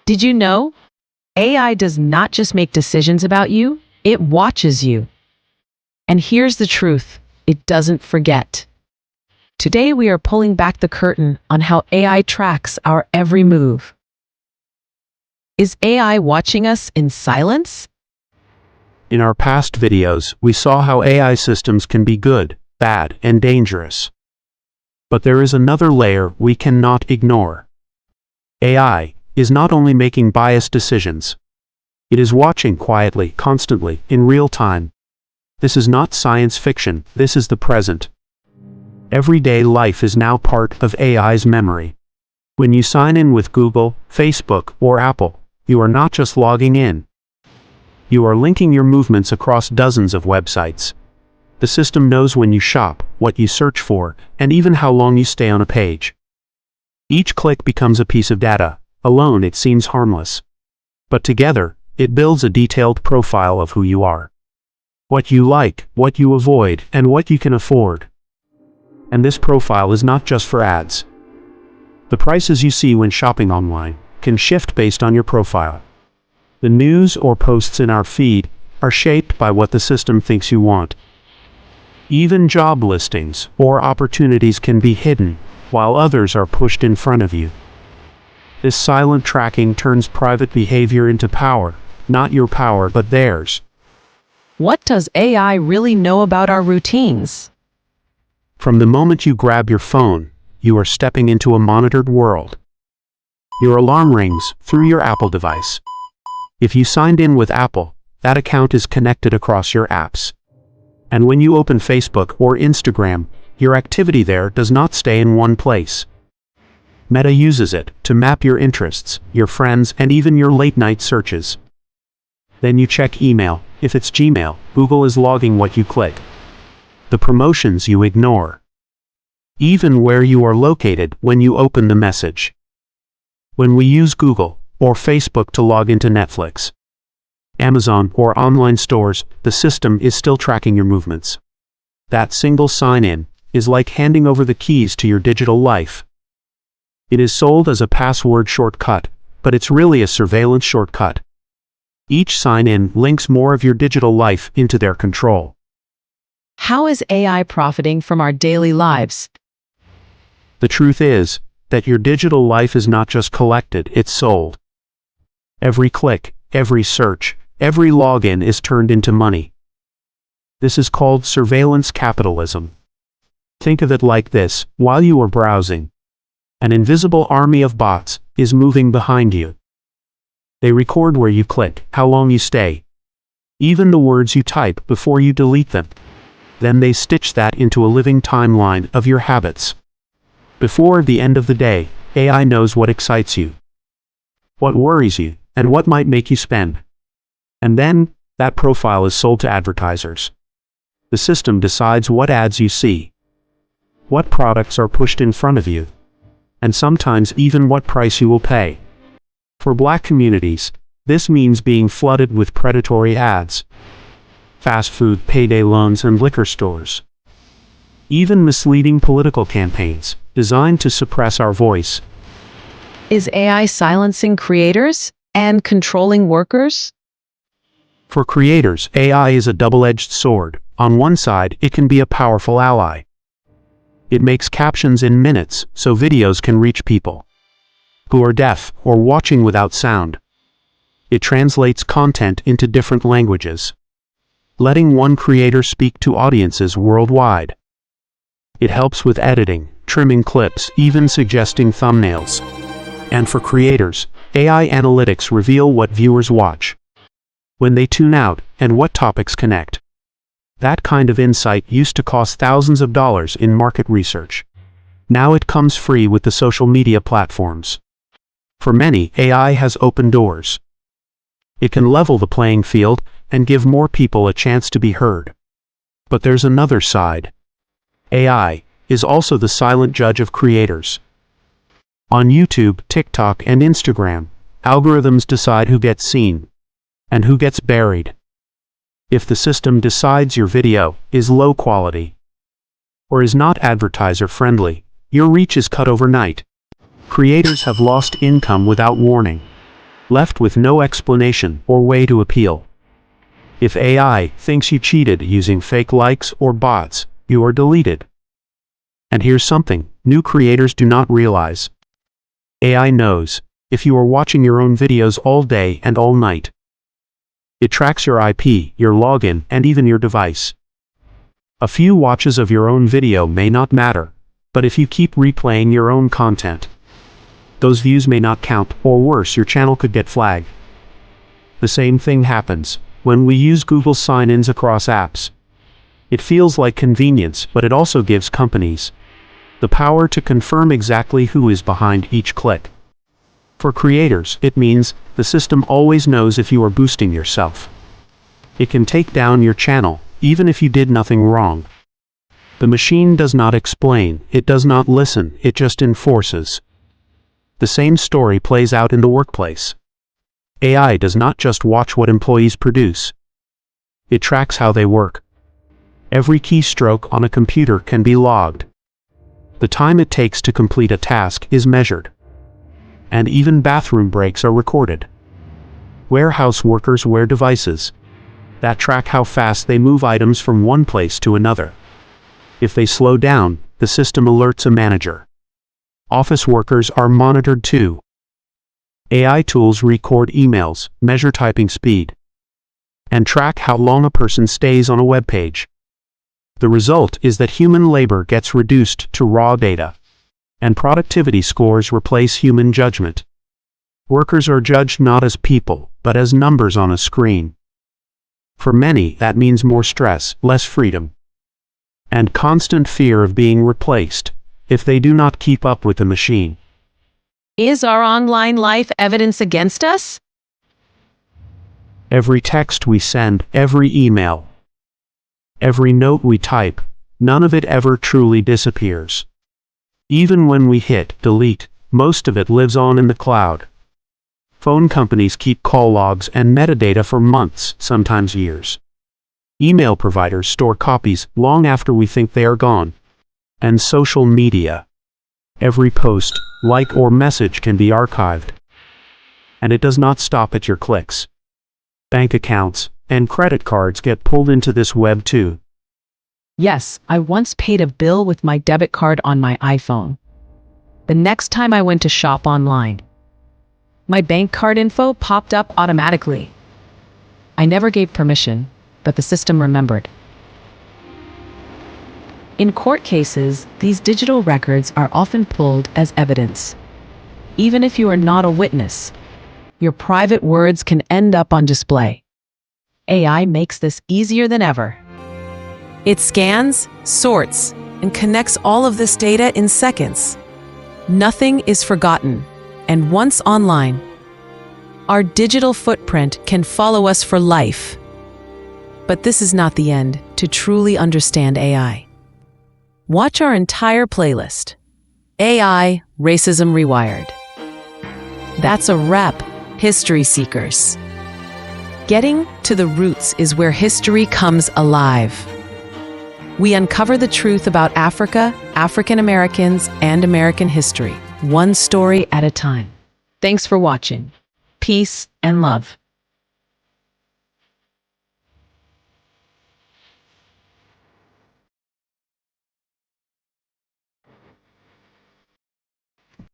Did you know? AI does not just make decisions about you, it watches you. And here's the truth, it doesn't forget. Today we are pulling back the curtain on how AI tracks our every move. Is AI watching us in silence? In our past videos, we saw how AI systems can be good, bad, and dangerous. But there is another layer we cannot ignore. AI is not only making biased decisions, it is watching quietly, constantly, in real time. This is not science fiction, this is the present. Everyday life is now part of AI's memory. When you sign in with Google, Facebook, or Apple, you are not just logging in. You are linking your movements across dozens of websites. The system knows when you shop, what you search for, and even how long you stay on a page. Each click becomes a piece of data. Alone it seems harmless. But together, it builds a detailed profile of who you are. What you like, what you avoid, and what you can afford. And this profile is not just for ads. The prices you see when shopping online can shift based on your profile. The news or posts in our feed are shaped by what the system thinks you want. Even job listings or opportunities can be hidden, while others are pushed in front of you. This silent tracking turns private behavior into power, not your power but theirs. What does AI really know about our routines? From the moment you grab your phone, you are stepping into a monitored world. Your alarm rings through your Apple device. If you signed in with Apple, that account is connected across your apps. And when you open Facebook or Instagram, your activity there does not stay in one place. Meta uses it to map your interests, your friends, and even your late-night searches. Then you check email. If it's Gmail, Google is logging what you click. The promotions you ignore. Even where you are located when you open the message. When we use Google or Facebook to log into Netflix, Amazon, or online stores, the system is still tracking your movements. That single sign-in is like handing over the keys to your digital life. It is sold as a password shortcut, but it's really a surveillance shortcut. Each sign-in links more of your digital life into their control. How is AI profiting from our daily lives? The truth is that your digital life is not just collected, it's sold. Every click, every search, every login is turned into money. This is called surveillance capitalism. Think of it like this: while you are browsing, an invisible army of bots is moving behind you. They record where you click, how long you stay, even the words you type before you delete them. Then they stitch that into a living timeline of your habits. Before the end of the day, AI knows what excites you, what worries you, and what might make you spend. And then, that profile is sold to advertisers. The system decides what ads you see, what products are pushed in front of you, and sometimes even what price you will pay. For Black communities, this means being flooded with predatory ads, fast food, payday loans, and liquor stores. Even misleading political campaigns, designed to suppress our voice. Is AI silencing creators and controlling workers? For creators, AI is a double-edged sword. On one side, it can be a powerful ally. It makes captions in minutes, so videos can reach people who are deaf or watching without sound. It translates content into different languages, letting one creator speak to audiences worldwide. It helps with editing, trimming clips, even suggesting thumbnails. And for creators, AI analytics reveal what viewers watch, when they tune out, and what topics connect. That kind of insight used to cost thousands of dollars in market research. Now it comes free with the social media platforms. For many, AI has opened doors. It can level the playing field and give more people a chance to be heard. But there's another side. AI is also the silent judge of creators. On YouTube, TikTok, and Instagram, algorithms decide who gets seen and who gets buried. If the system decides your video is low quality or is not advertiser-friendly, your reach is cut overnight. Creators have lost income without warning. left with no explanation or way to appeal. If AI thinks you cheated using fake likes or bots, you are deleted. And here's something new creators do not realize. AI knows if you are watching your own videos all day and all night. It tracks your IP, your login, and even your device. A few watches of your own video may not matter, but if you keep replaying your own content, those views may not count, or worse, your channel could get flagged. The same thing happens when we use Google sign-ins across apps. It feels like convenience, but it also gives companies the power to confirm exactly who is behind each click. For creators, it means the system always knows if you are boosting yourself. It can take down your channel, even if you did nothing wrong. The machine does not explain, it does not listen, it just enforces. The same story plays out in the workplace. AI does not just watch what employees produce. It tracks how they work. Every keystroke on a computer can be logged. The time it takes to complete a task is measured. And even bathroom breaks are recorded. Warehouse workers wear devices that track how fast they move items from one place to another. If they slow down, the system alerts a manager. Office workers are monitored too. AI tools record emails, measure typing speed, and track how long a person stays on a web page. The result is that human labor gets reduced to raw data, and productivity scores replace human judgment. Workers are judged not as people, but as numbers on a screen. For many, that means more stress, less freedom, and constant fear of being replaced if they do not keep up with the machine. Is our online life evidence against us? Every text we send, every email, every note we type, none of it ever truly disappears. Even when we hit delete, most of it lives on in the cloud. Phone companies keep call logs and metadata for months, sometimes years. Email providers store copies long after we think they are gone. And social media. Every post, like, or message can be archived. And it does not stop at your clicks. Bank accounts and credit cards get pulled into this web too. Yes, I once paid a bill with my debit card on my iPhone. The next time I went to shop online, my bank card info popped up automatically. I never gave permission, but the system remembered. In court cases, these digital records are often pulled as evidence. Even if you are not a witness, your private words can end up on display. AI makes this easier than ever. It scans, sorts, and connects all of this data in seconds. Nothing is forgotten, and once online, our digital footprint can follow us for life. But this is not the end to truly understand AI. Watch our entire playlist, AI Racism Rewired. That's a wrap, history seekers. Getting to the roots is where history comes alive. We uncover the truth about Africa, African Americans, and American history, one story at a time. Thanks for watching. Peace and love.